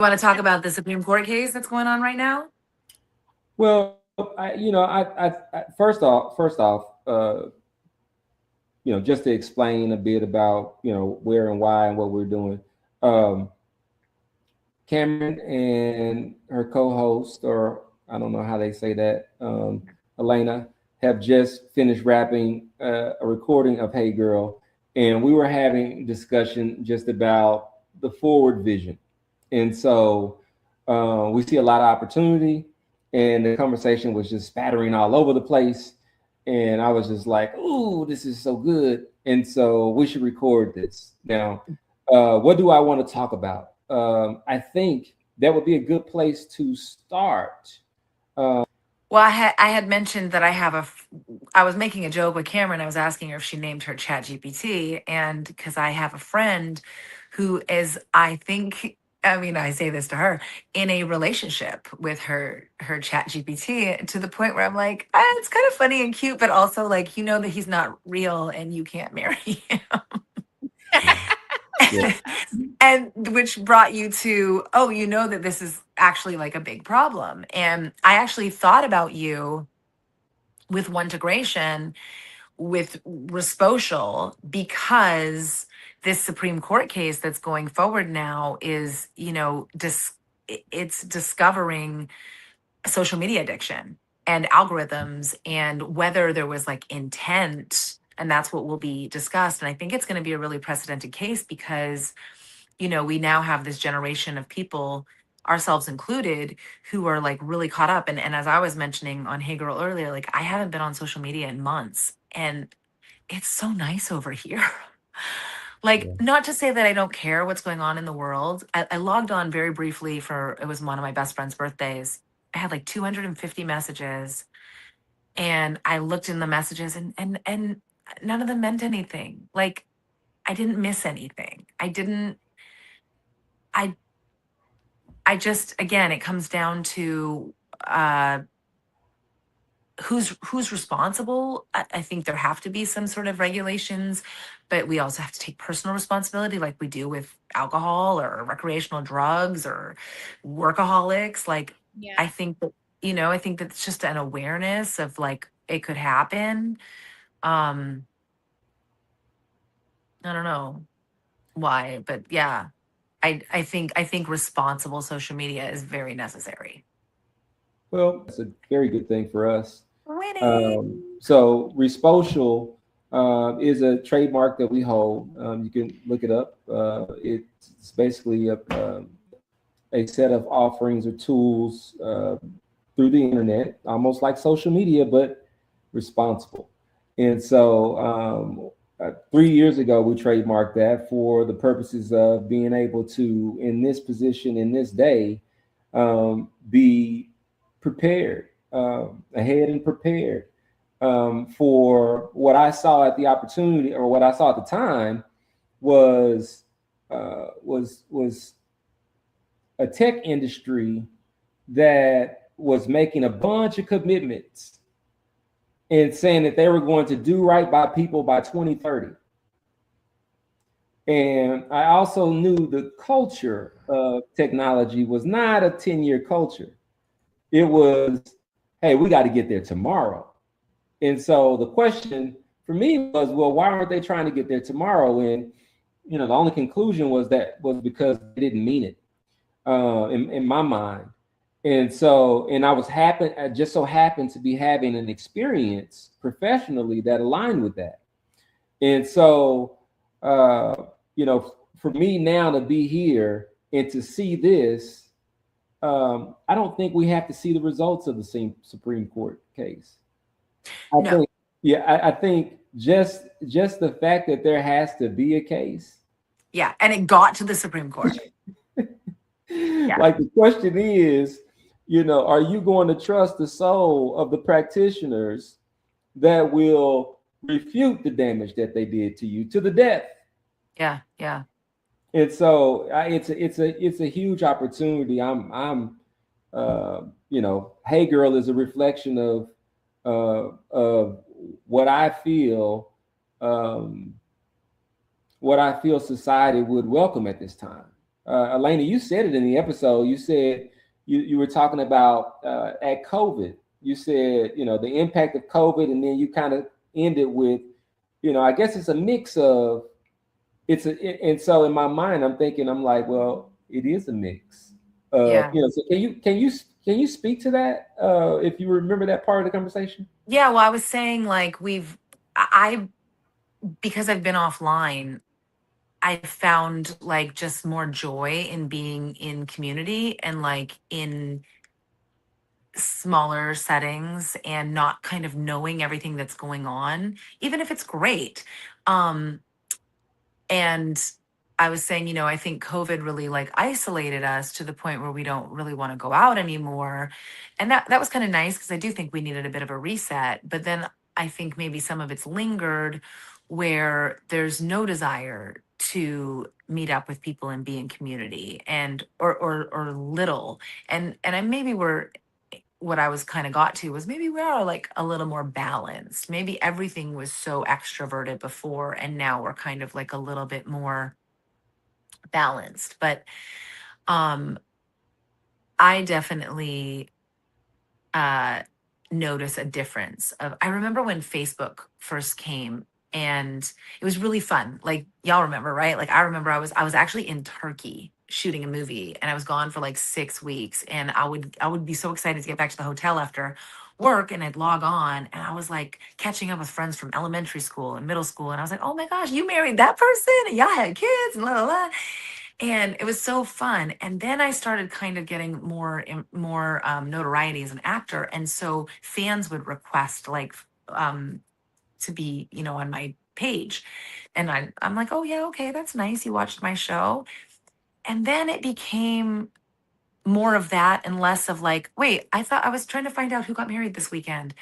Want to talk about the Supreme Court case that's going on right now? Well, first off, just to explain a bit about, where and why and what we're doing. Um, Cameron and her co-host, or I don't know how they say that, Elena, have just finished wrapping a recording of Hey Girl, and we were having discussion just about the forward vision. And so we see a lot of opportunity, and the conversation was just spattering all over the place. And I was just like, "Ooh, this is so good!" And so we should record this now. What do I want to talk about? I think that would be a good place to start. Well, I had mentioned that I was making a joke with Cameron. I was asking her if she named her Chat GPT, and because I have a friend who is, I think, I mean, I say this to her, in a relationship with her Chat GPT, to the point where I'm like, it's kind of funny and cute, but also like, that he's not real and you can't marry him. Yeah. And which brought you to, oh, that this is actually like a big problem. And I actually thought about you with one integration with Respocial, because this Supreme Court case that's going forward now is, it's discovering social media addiction and algorithms, and whether there was like intent. And that's what will be discussed. And I think it's going to be a really precedented case because we now have this generation of people, ourselves included, who are like really caught up. And as I was mentioning on Hey Girl earlier, like I haven't been on social media in months, and it's so nice over here. Like, Yeah. not to say that I don't care what's going on in the world. I logged on very briefly for, it was one of my best friend's birthdays. I had like 250 messages, and I looked in the messages, and none of them meant anything. Like, I didn't miss anything. I I just, again, it comes down to uh who's responsible. I think there have to be some sort of regulations, but we also have to take personal responsibility like we do with alcohol or recreational drugs or workaholics. Like, I Yeah. think that, I think that it's just an awareness of like it could happen. Um, I don't know why, but yeah, I think responsible social media is very necessary. Well, that's a very good thing for us. Winning. So Respocial is a trademark that we hold. You can look it up. It's basically a set of offerings or tools through the internet, almost like social media, but responsible. And so 3 years ago, we trademarked that for the purposes of being able to, in this position, in this day, be prepared, ahead and prepared for what I saw at the opportunity, or what I saw at the time was was a tech industry that was making a bunch of commitments and saying that they were going to do right by people by 2030. And I also knew the culture of technology was not a 10-year culture. It was, hey, we got to get there tomorrow. And so the question for me was, well, why aren't they trying to get there tomorrow? And the only conclusion was that was because they didn't mean it in my mind. And so, and I just so happened to be having an experience professionally that aligned with that. And so, uh, for me now to be here and to see this, I don't think we have to see the results of the same Supreme Court case. I No. think, yeah, I think just the fact that there has to be a case. Yeah. And it got to the Supreme Court. Yeah. Like the question is, are you going to trust the soul of the practitioners that will refute the damage that they did to you to the death? Yeah. Yeah. And so it's a huge opportunity. Hey Girl is a reflection of what I feel, what I feel society would welcome at this time. Elena, you said it in the episode. You said you were talking about at COVID. You said, the impact of COVID, and then you kind of ended with, I guess it's a mix of and so in my mind, I'm thinking, I'm like, well, it is a mix of, Yeah. so can you speak to that if you remember that part of the conversation? Yeah. Well, I was saying like I, because I've been offline, I found like just more joy in being in community and like in smaller settings and not kind of knowing everything that's going on, even if it's great. Um, and I was saying, I think COVID really like isolated us to the point where we don't really want to go out anymore. And that was kind of nice because I do think we needed a bit of a reset. But then I think maybe some of it's lingered where there's no desire to meet up with people and be in community and or little. And I maybe we're what I was kind of got to was maybe we are like a little more balanced. Maybe everything was so extroverted before, and now we're kind of like a little bit more balanced. But um, I definitely uh, notice a difference. Of I remember when Facebook first came, and it was really fun. Like y'all remember, right? Like I remember I was actually in Turkey shooting a movie, and I was gone for like 6 weeks, and I would be so excited to get back to the hotel after work, and I'd log on, and I was like catching up with friends from elementary school and middle school, and I was like, oh my gosh, you married that person and y'all had kids and la la la, and it was so fun. And then I started kind of getting more notoriety as an actor, and so fans would request like um to be on my page, and I'm like, oh yeah, okay, that's nice, you watched my show. And then it became more of that and less of like, wait, I thought I was trying to find out who got married this weekend.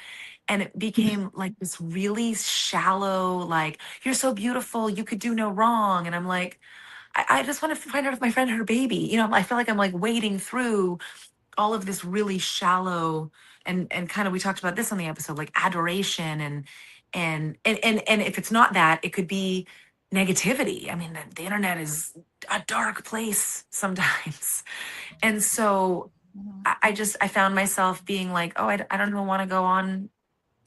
And it became like this really shallow, like, you're so beautiful, you could do no wrong. And I'm like, I just want to find out if my friend had her baby. I feel like I'm like wading through all of this really shallow and kind of, we talked about this on the episode, like adoration and if it's not that, it could be negativity. I mean, the internet is a dark place sometimes. And so I found myself being like, oh, I don't even want to go on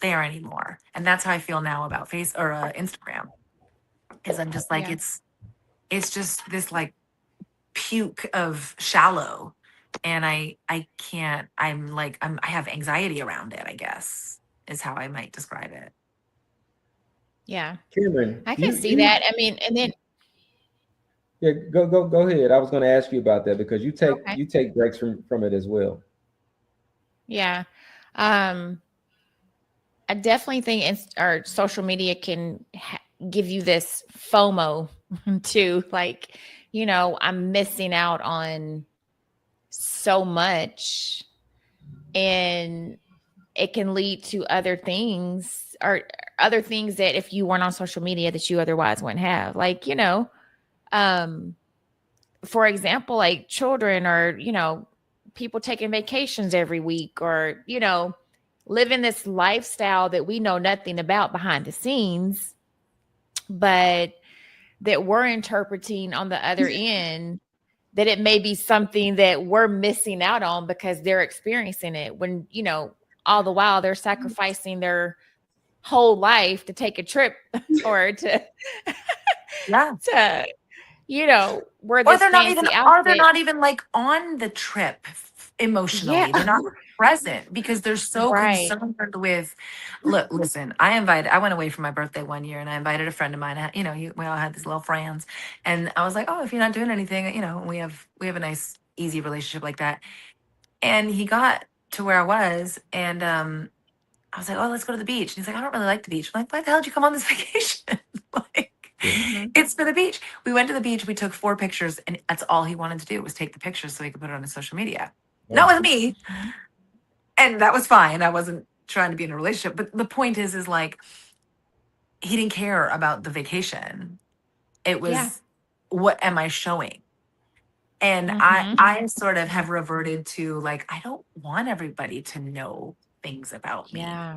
there anymore. And that's how I feel now about face or Instagram, is I'm just like, Yeah. it's just this like puke of shallow, and I can't, I have anxiety around it, I guess, is how I might describe it. Yeah. Cameron, I can see you that. I mean, and then yeah, go ahead. I was going to ask you about that because you take okay. you take breaks from it as well. Yeah. Um, I definitely think our social media can give you this FOMO too. Like, I'm missing out on so much, and it can lead to other things that if you weren't on social media that you otherwise wouldn't have. Like, um, for example, like children or, people taking vacations every week or, living this lifestyle that we know nothing about behind the scenes, but that we're interpreting on the other end that it may be something that we're missing out on because they're experiencing it when, all the while they're sacrificing their whole life to take a trip or to, Yeah. to, wear Or this they're not even, fancy or they're outfit. not even like on the trip Yeah. emotionally. They're not present because they're so Right. concerned with, look, listen, I went away for my birthday one year, and I invited a friend of mine, we all had these little friends, and I was like, oh, if you're not doing anything, we have a nice, easy relationship like that. And he got to where I was, and I was like, oh, let's go to the beach. And he's like, I don't really like the beach. I'm like, why the hell did you come on this vacation? Like, Yeah. Hmm. it's for the beach. We went to the beach. We took 4 pictures, and that's all he wanted to do was take the pictures so he could put it on his social media. Not Wow. with me. And that was fine. I wasn't trying to be in a relationship. But the point is like, he didn't care about the vacation. It Yeah. was, what am I showing? And I Hmm. I sort of have reverted to like, I don't want everybody to know things about me. Yeah.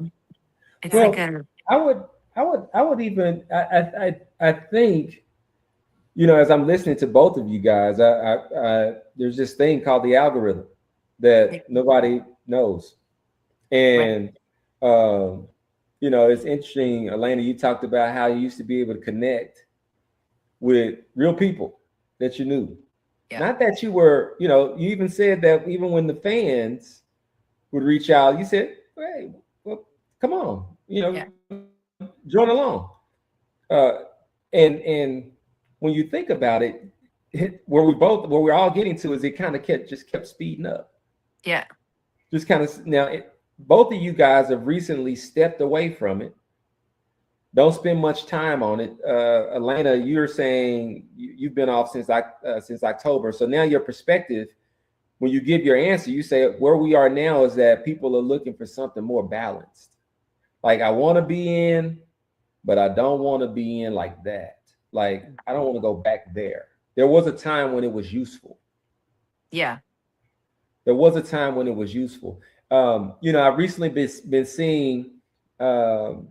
It's Yeah. like Well, a I would even I think as I'm listening to both of you guys, there's this thing called the algorithm that nobody knows. Right. And, it's interesting, Elena, you talked about how you used to be able to connect with real people that you knew. Yeah. Not that you were, you even said that even when the fans would reach out, you said, hey, well, come on, Yeah. join along. Uh, and when you think about where we're all getting to is it kind of kept speeding up. Yeah. Just kind of now, both of you guys have recently stepped away from it. Don't spend much time on it. Elena, you're saying you've been off since October. So now your perspective, when you give your answer, you say where we are now is that people are looking for something more balanced. Like I want to be in, but I don't want to be in like that. Like I don't want to go back there. There was a time when it was useful. Yeah. There was a time when it was useful. I've recently been seeing um,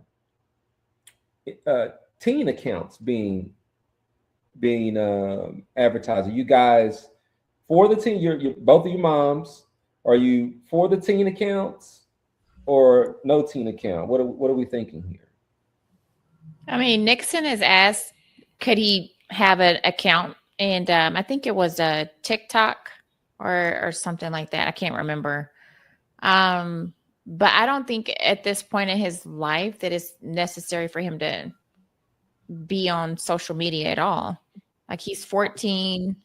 uh, teen accounts being advertised. Are you guys for the teen? You're both of your moms. Are you for the teen accounts or no teen account? What are we thinking here? I mean, Nixon has asked, could he have an account? And I think it was a TikTok or something like that. I can't remember. But I don't think at this point in his life that it's necessary for him to be on social media at all. Like he's 14.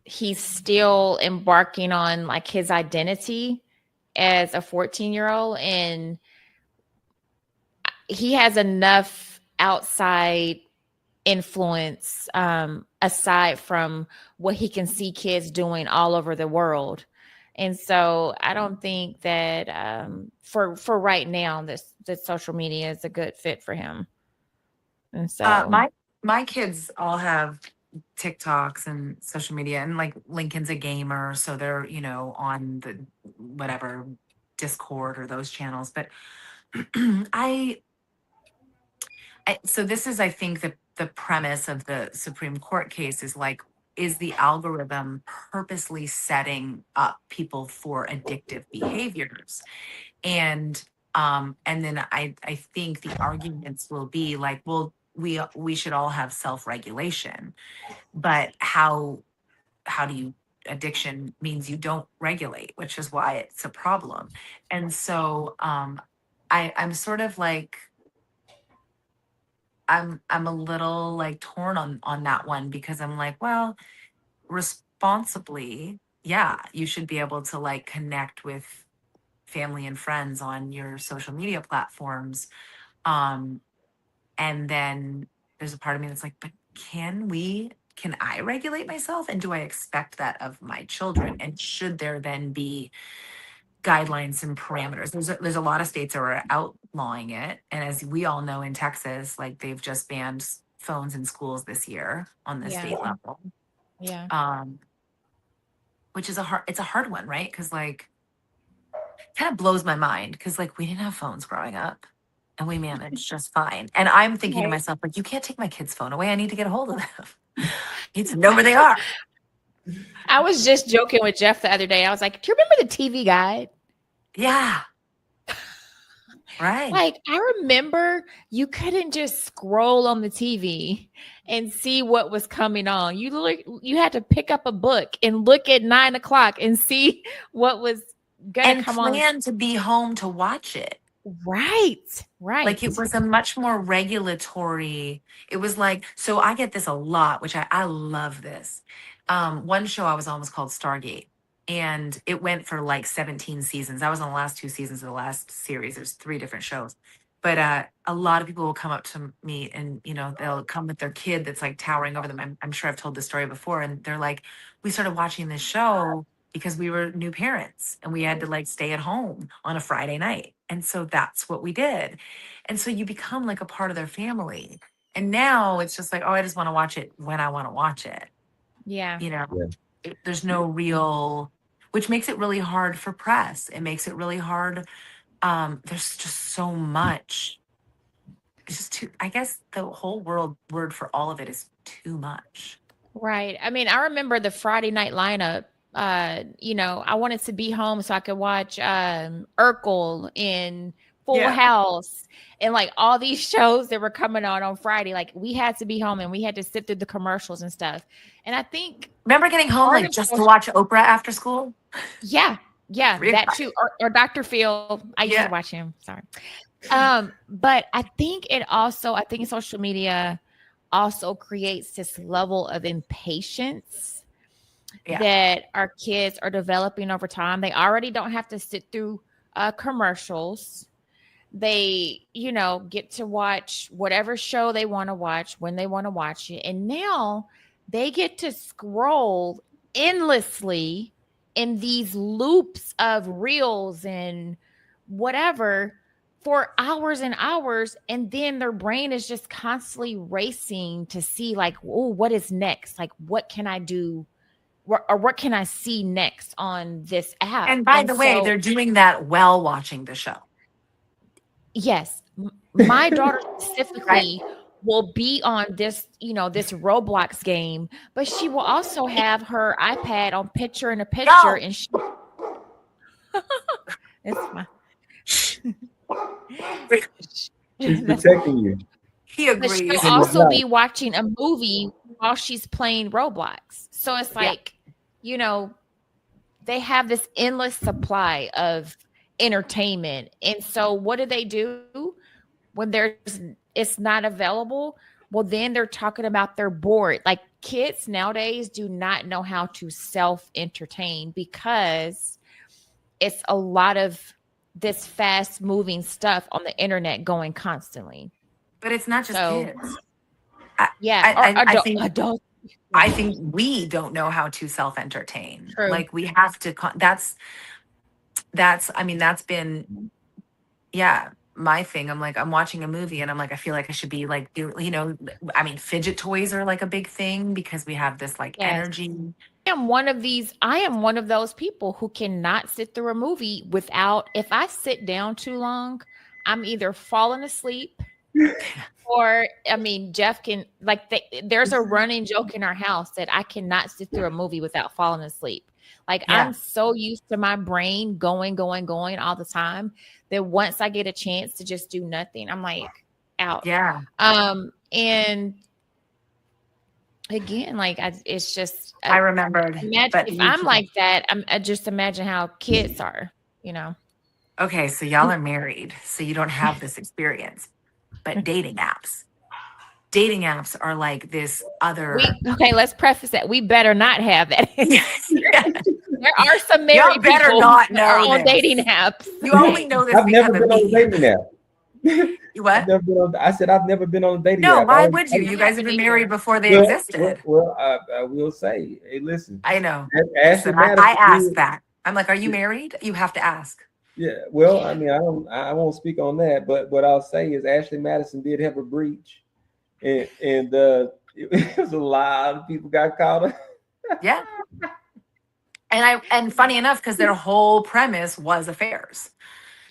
He's still embarking on like his identity as a 14-year-old, and he has enough outside influence aside from what he can see kids doing all over the world. And so I don't think that for right now that social media is a good fit for him. And so My kids all have TikToks and social media, and like Lincoln's a gamer, so they're, on the whatever Discord or those channels. But I, so this is, I think, the premise of the Supreme Court case is like, is the algorithm purposely setting up people for addictive behaviors? And then I think the arguments will be like, well, we should all have self-regulation, but how do you, addiction means you don't regulate, which is why it's a problem. And so I'm sort of like, I'm a little like torn on that one, because I'm like, well, responsibly, yeah, you should be able to like connect with family and friends on your social media platforms. Um, and then there's a part of me that's like, but can I regulate myself? And do I expect that of my children? And should there then be guidelines and parameters? There's a lot of states that are outlawing it. And as we all know, in Texas, like they've just banned phones in schools this year on the state level. Yeah. Which is it's a hard one, right? Because like, kind of blows my mind, because like we didn't have phones growing up and we managed just fine. And I'm thinking to Right. myself, like, you can't take my kid's phone away. I need to get a hold of them. I need to know where they are. I was just joking with Jeff the other day. I was like, do you remember the TV guide? Yeah. Right. Like, I remember you couldn't just scroll on the TV and see what was coming on. You had to pick up a book and look at 9 o'clock and see what was gonna come on. And plan to be home to watch it. Right. Like it was a much more regulatory. It was like, so I get this a lot, which I love this. One show I was on was called Stargate, and it went for like 17 seasons. I was on the last 2 seasons of the last series. There's 3 different shows. But a lot of people will come up to me and, they'll come with their kid that's like towering over them. I'm sure I've told this story before. And they're like, we started watching this show because we were new parents and we had to like stay at home on a Friday night. And so that's what we did. And so you become like a part of their family. And now it's just like, oh, I just want to watch it when I want to watch it. Yeah. There's no real, which makes it really hard for press. It makes it really hard. There's just so much it's just too, I guess the whole word for all of it is too much. Right. I mean, I remember the Friday night lineup. I wanted to be home so I could watch Urkel in Full Yeah. House and like all these shows that were coming on Friday. Like we had to be home and we had to sit through the commercials and stuff. And I think Remember getting home part like of just to social, watch Oprah after school? yeah, Three that o'clock. too, or Dr. Phil. I used to Yeah. watch him. Sorry. But I think social media also creates this level of impatience Yeah. that our kids are developing over time. They already don't have to sit through commercials. They, get to watch whatever show they want to watch when they want to watch it. And now they get to scroll endlessly in these loops of reels and whatever for hours and hours. And then their brain is just constantly racing to see, like, oh, what is next? Like, what can I do? Or what can I see next on this app? And by And the way, so, they're doing that while watching the show. yes, my daughter Right. specifically will be on this Roblox game, but she will also have her iPad on picture in a picture, No. and it's my He's that's protecting you. He but she'll agrees. In his also life. be watching a movie while she's playing Roblox. So it's Yeah. like, they have this endless supply of entertainment. And so what do? When it's not available, well, then they're talking about they're bored. Like kids nowadays do not know how to self-entertain because it's a lot of this fast moving stuff on the internet going constantly. But it's not just So kids. I, yeah, or I think adults. I think we don't know how to self-entertain. True. Like we have to I mean that's been my thing. I'm like I'm watching a movie and I'm like I feel like I should be like I mean fidget toys are like a big thing because we have this like Yes. energy. I am one of those people who cannot sit through a movie without, if I sit down too long, I'm either falling asleep or, I mean, Jeff can, like, there's a running joke in our house that I cannot sit through a movie without falling asleep. Like, Yeah. I'm so used to my brain going all the time that once I get a chance to just do nothing, I'm like out. Yeah. And again, like, it's just, I remembered. imagine But if I'm like that, I just imagine how kids are, okay, so y'all are married, so you don't have this experience. But dating apps are like this other. Okay, let's preface that. We better not have that. Yeah. There are some married Y'all better people not that are know on this. dating apps. You only know this I've because never of been on a me. dating app. You what? I said I've never been on a dating No, app. why would you? I You guys have haven't been either. married before they existed. I will say, hey, listen. I know. Ashley Listen, I Madison asked did- that. I'm like, are you married? You have to ask. Yeah, well, I mean, I won't speak on that, but what I'll say is Ashley Madison did have a breach, and it was a lot of people got caught up. Yeah. And funny enough, because their whole premise was affairs.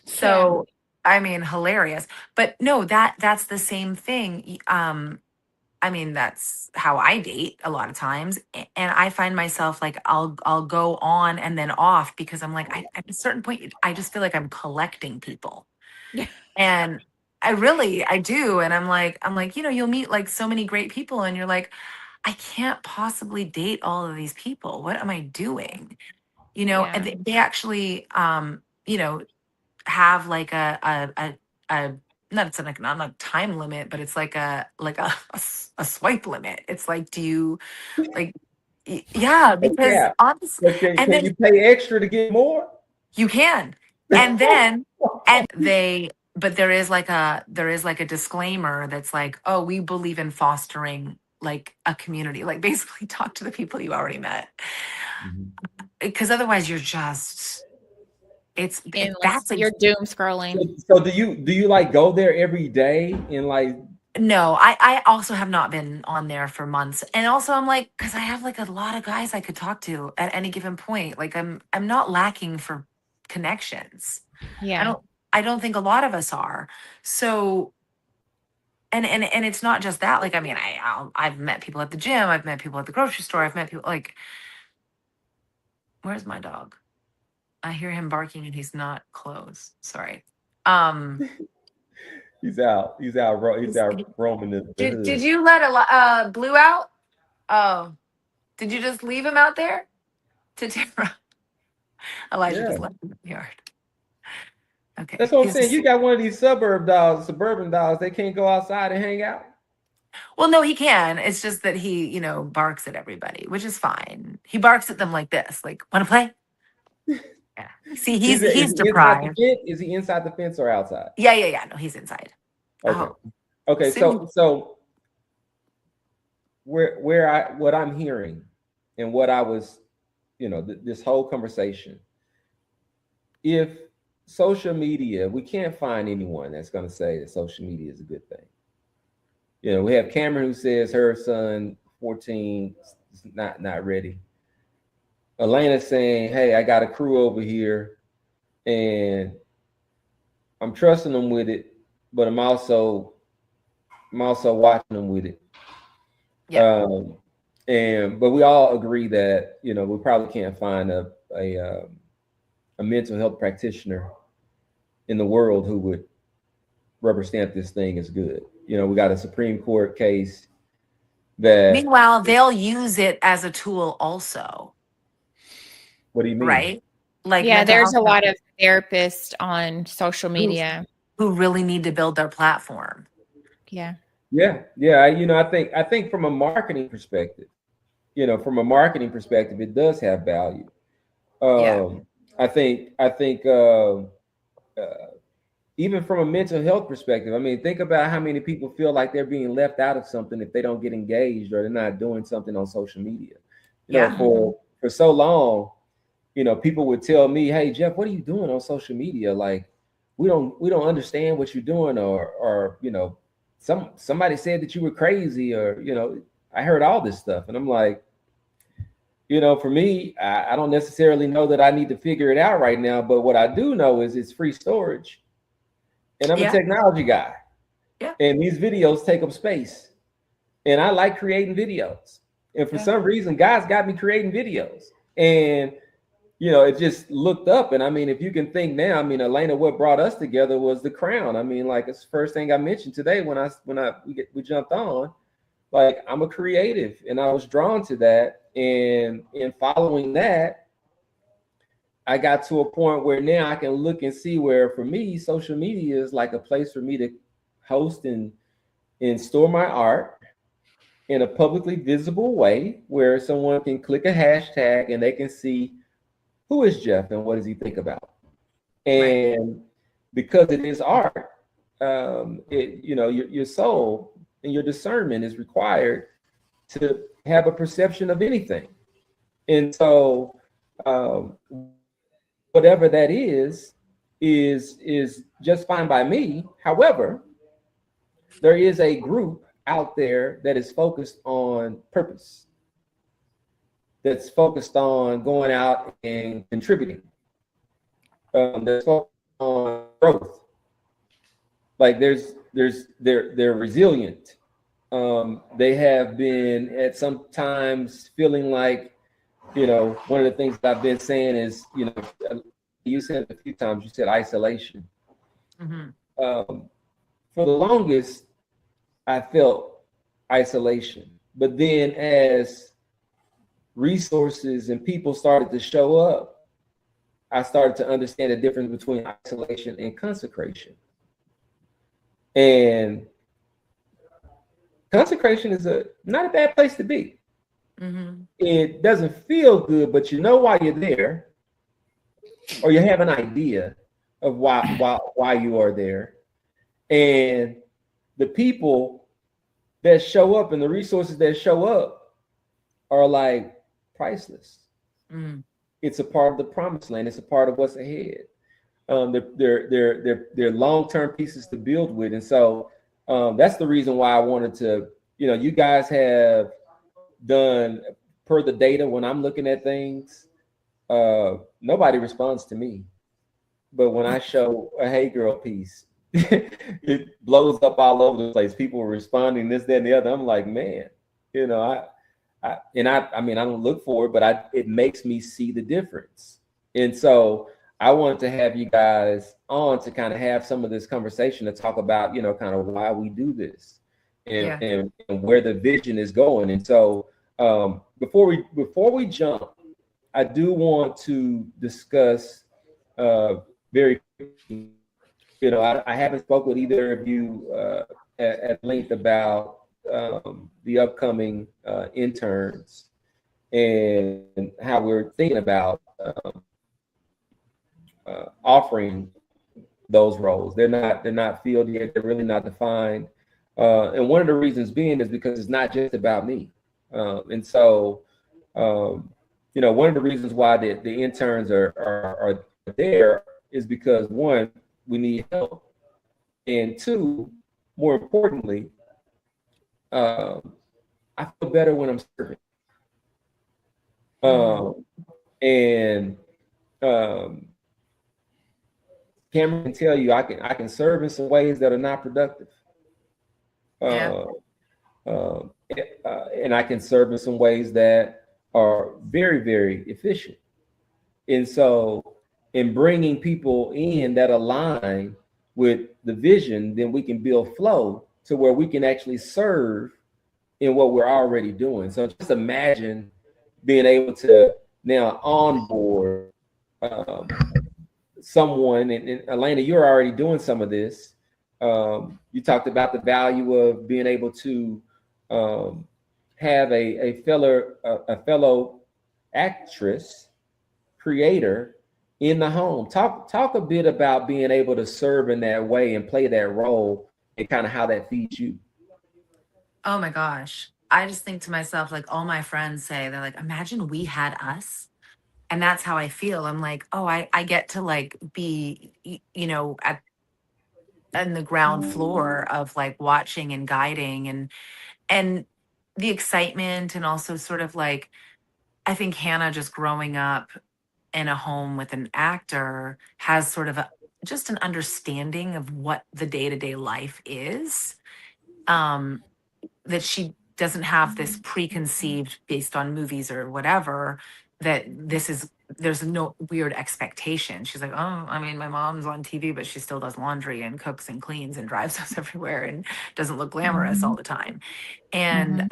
So I mean, hilarious. But no, that's the same thing. I mean, that's how I date a lot of times. And I find myself like I'll go on and then off because I'm like, at a certain point, I just feel like I'm collecting people. And I do. And I'm like, you'll meet like so many great people and you're like, I can't possibly date all of these people. What am I doing? And they actually have like a not a time limit, but it's like a swipe limit. It's like, do you like yeah, because Yeah. honestly, Can you pay extra to get more? you can. And then but there is like a disclaimer that's like, oh, we believe in fostering like a community, like basically talk to the people you already met. Because otherwise you're just you're doom scrolling. So do you like go there every day and like? No, I also have not been on there for months. And also I'm like, because I have like a lot of guys I could talk to at any given point. Like I'm not lacking for connections. Yeah. I don't think a lot of us are. So And it's not just that. Like, I mean, I've met people at the gym, I've met people at the grocery store, I've met people like, where's my dog? I hear him barking and he's not close. Sorry. He's out. He's out roaming the Did hood. you let Blue out? Oh, did you just leave him out there to Tara? Elijah Yeah. just left him in the yard. Okay. That's what I'm saying. You got one of these suburban dogs. They can't go outside and hang out. Well, no, he can. It's just that he, you know, barks at everybody, which is fine. He barks at them like this, like, want to play? Yeah. See, he's deprived. Is he inside the fence or outside? Yeah. No, he's inside. Okay. Oh. Okay. So what I'm hearing and what I was, you know, this whole conversation, if social media, we can't find anyone that's going to say that social media is a good thing. You know, we have Cameron who says her son, 14, is not ready. Elena's saying, hey, I got a crew over here and I'm trusting them with it, but I'm also watching them with it. Yeah. But we all agree that, you know, we probably can't find a mental health practitioner in the world who would rubber stamp this thing as good. You know, we got a Supreme Court case that. Meanwhile, they'll use it as a tool also. What do you mean? Right? Like, yeah, there's a lot of therapists on social media who really need to build their platform. Yeah. You know, I think from a marketing perspective, it does have value. I think even from a mental health perspective, I mean, think about how many people feel like they're being left out of something if they don't get engaged or they're not doing something on social media. You know, for so long, you know, people would tell me, "Hey, Jeff, what are you doing on social media? Like, we don't understand what you're doing, or you know, somebody said that you were crazy, or you know, I heard all this stuff," and I'm like, you know, for me, I don't necessarily know that I need to figure it out right now, but what I do know is it's free storage, and I'm a technology guy, and these videos take up space, and I like creating videos, and for some reason, guys got me creating videos, and you know, it just looked up. And I mean, if you can think now, I mean, Elena, what brought us together was The Crown. I mean, like, it's the first thing I mentioned today when we jumped on. Like, I'm a creative and I was drawn to that. And in following that, I got to a point where now I can look and see where, for me, social media is like a place for me to host and store my art in a publicly visible way where someone can click a hashtag and they can see who is Jeff and what does he think about? And because it is art, you know, your soul and your discernment is required to have a perception of anything. And so whatever that is just fine by me. However, there is a group out there that is focused on purpose, that's focused on going out and contributing, that's focused on growth. Like they're resilient. They have been at some times feeling like, you know, one of the things that I've been saying is, you know, you said a few times, you said isolation. Mm-hmm. For the longest, I felt isolation, but then as resources and people started to show up, I started to understand the difference between isolation and consecration. And consecration is not a bad place to be. Mm-hmm. It doesn't feel good, but you know why you're there, or you have an idea of why you are there. And the people that show up and the resources that show up are like priceless. Mm. It's a part of the promised land. It's a part of what's ahead. They're long-term pieces to build with. And so that's the reason why I wanted to, you know, you guys have done, per the data, when I'm looking at things, nobody responds to me. But when I show a Hey Girl piece, it blows up all over the place. People are responding this, that, and the other. I'm like, man, you know, I mean, I don't look for it, but it makes me see the difference. And so I wanted to have you guys on to kind of have some of this conversation to talk about, you know, kind of why we do this and where the vision is going. And so before we jump, I do want to discuss very quickly, you know, I haven't spoken with either of you at length about the upcoming interns and how we're thinking about offering those roles. They're not filled yet. They're really not defined. And one of the reasons being is because it's not just about me. And so, you know, one of the reasons why the interns are there is because, one, we need help, and two, more importantly, I feel better when I'm serving. And Cameron can tell you I can serve in some ways that are not productive. And I can serve in some ways that are very, very efficient. And so in bringing people in that align with the vision, then we can build flow to where we can actually serve in what we're already doing. So just imagine being able to now onboard someone, and Elena, you're already doing some of this. You talked about the value of being able to have a fellow actress, creator in the home. Talk a bit about being able to serve in that way and play that role, and kind of how that feeds you. Oh my gosh. I just think to myself, like, all my friends say, they're like, imagine we had us. And that's how I feel. I'm like, oh, I get to like be, you know, in the ground floor of like watching and guiding and the excitement, and also sort of like, I think Hannah just growing up in a home with an actor has sort of just an understanding of what the day-to-day life is, that she doesn't have this preconceived based on movies or whatever, that there's no weird expectation. She's like, oh, I mean, my mom's on TV, but she still does laundry and cooks and cleans and drives us everywhere and doesn't look glamorous all the time. And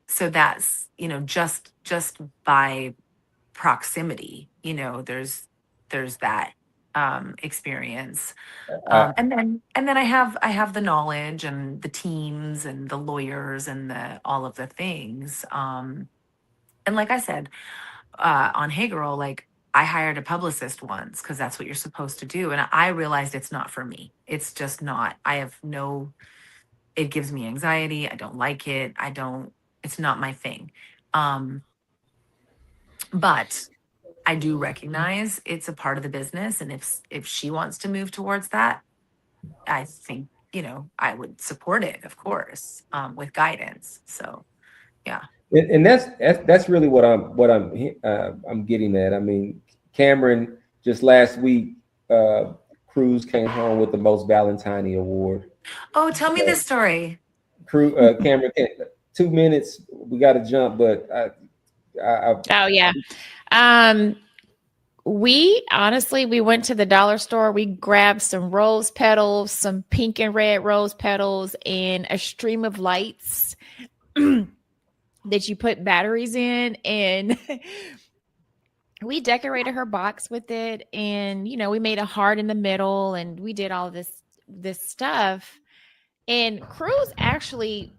so that's, you know, just by proximity, you know, there's that experience. And then I have the knowledge and the teams and the lawyers and the all of the things. And like I said, on Hey Girl, like, I hired a publicist once because that's what you're supposed to do. And I realized it's not for me. It's just not. It gives me anxiety. I don't like it. It's not my thing. But I do recognize it's a part of the business. And if she wants to move towards that, I think, you know, I would support it, of course, with guidance. So, yeah. And that's really what I'm getting at. I mean, Cameron, just last week, Cruz came home with the most Valentine award. Oh, tell me this story. Cameron, 2 minutes. We got to jump, but oh yeah. We went to the dollar store. We grabbed some rose petals, some pink and red rose petals, and a stream of lights that you put batteries in, and we decorated her box with it. And, you know, we made a heart in the middle, and we did all this stuff. And Cruz actually,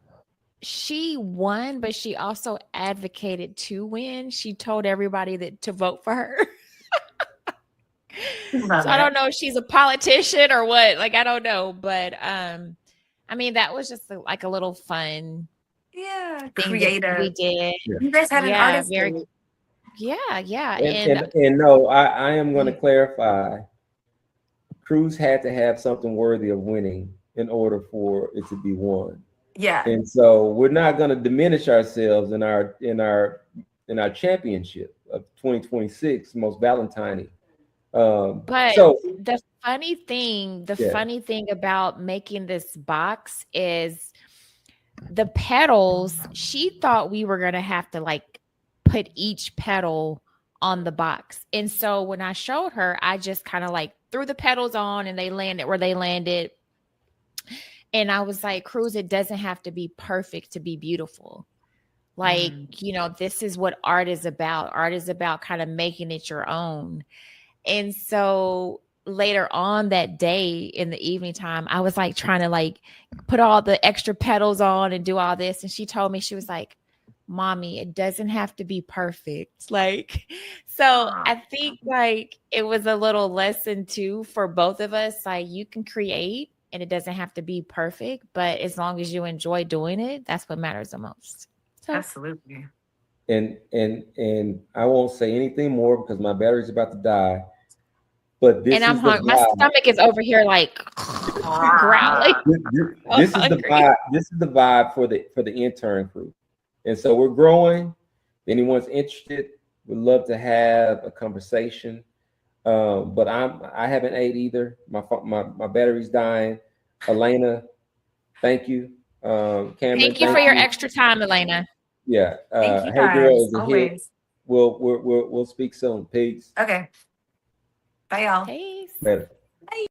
she won, but she also advocated to win. She told everybody to vote for her. So I don't know if she's a politician or what. Like, I don't know. But I mean, that was just like a little fun. Yeah, creative. We did. Yeah. You guys had an artist. Yeah. And no, I am going to clarify. Cruz had to have something worthy of winning in order for it to be won. Yeah. And so we're not going to diminish ourselves in our championship of 2026 most Valentine. But so the funny thing, Yeah. funny thing about making this box is the petals. She thought we were gonna have to like put each petal on the box. And so when I showed her, I just kind of like threw the petals on and they landed where they landed. And I was like, Cruz, it doesn't have to be perfect to be beautiful. Like, you know, this is what art is about. Art is about kind of making it your own. And so later on that day in the evening time, I was like trying to like put all the extra petals on and do all this. And she told me, she was like, Mommy, it doesn't have to be perfect. Like, so I think like it was a little lesson too for both of us. Like, you can create and it doesn't have to be perfect, but as long as you enjoy doing it, that's what matters the most. So. Absolutely. And I won't say anything more because my battery's about to die. But this and I'm is the hungry. My vibe. stomach is over here like growling. This is the vibe. This is the vibe for the intern crew. And so we're growing. If anyone's interested, we'd love to have a conversation. But I haven't ate either. My battery's dying. Elena, thank you. Cameron, thank you for your extra time, Elena. Yeah. Thank you Hey guys. girl is a hit. Always. We'll speak soon. Peace. Okay. Bye, y'all. Peace. Later. Bye.